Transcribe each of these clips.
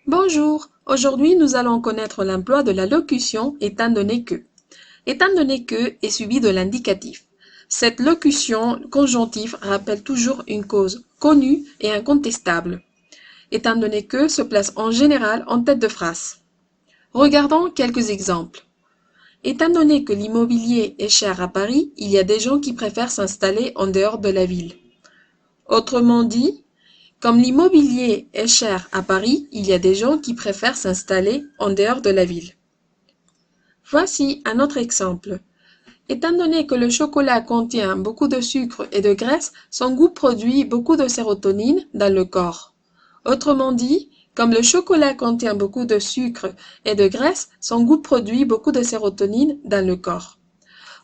Bonjour, aujourd'hui nous allons connaître l'emploi de la locution étant donné que. Étant donné que est suivi de l'indicatif. Cette locution conjonctive rappelle toujours une cause connue et incontestable. Étant donné que se place en général en tête de phrase. Regardons quelques exemples. Étant donné que l'immobilier est cher à Paris, il y a des gens qui préfèrent s'installer en dehors de la ville. Autrement dit, comme l'immobilier est cher à Paris, il y a des gens qui préfèrent s'installer en dehors de la ville. Voici un autre exemple. Étant donné que le chocolat contient beaucoup de sucre et de graisse, son goût produit beaucoup de sérotonine dans le corps. Autrement dit, comme le chocolat contient beaucoup de sucre et de graisse, son goût produit beaucoup de sérotonine dans le corps.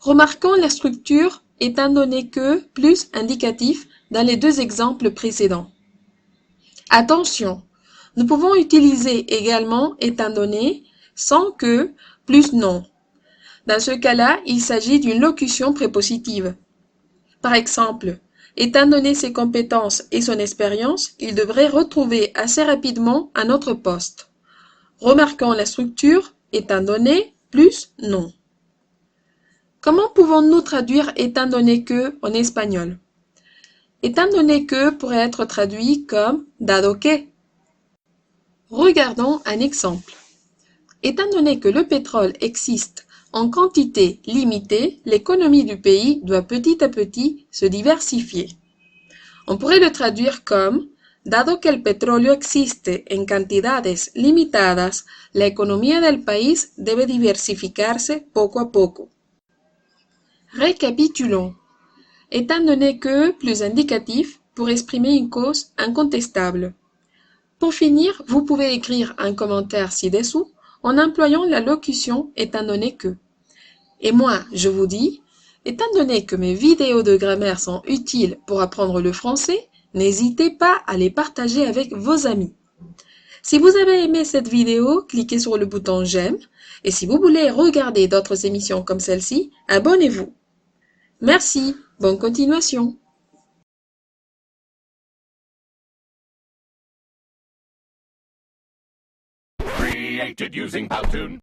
Remarquons la structure étant donné que plus indicatif dans les deux exemples précédents. Attention, nous pouvons utiliser également étant donné sans que plus non. Dans ce cas-là, il s'agit d'une locution prépositive. Par exemple, étant donné ses compétences et son expérience, il devrait retrouver assez rapidement un autre poste. Remarquons la structure étant donné plus non. Comment pouvons-nous traduire étant donné que en espagnol? Étant donné que pourrait être traduit comme dado que. Regardons un exemple. Étant donné que le pétrole existe en quantité limitée, l'économie du pays doit petit à petit se diversifier. On pourrait le traduire comme dado que el petróleo existe en cantidades limitadas, la economía del país debe diversificarse poco a poco. Récapitulons. Étant donné que plus indicatif pour exprimer une cause incontestable. Pour finir, vous pouvez écrire un commentaire ci-dessous en employant la locution étant donné que. Et moi, je vous dis, étant donné que mes vidéos de grammaire sont utiles pour apprendre le français, n'hésitez pas à les partager avec vos amis. Si vous avez aimé cette vidéo, cliquez sur le bouton j'aime et si vous voulez regarder d'autres émissions comme celle-ci, abonnez-vous. Merci, bonne continuation. Created using Powtoon.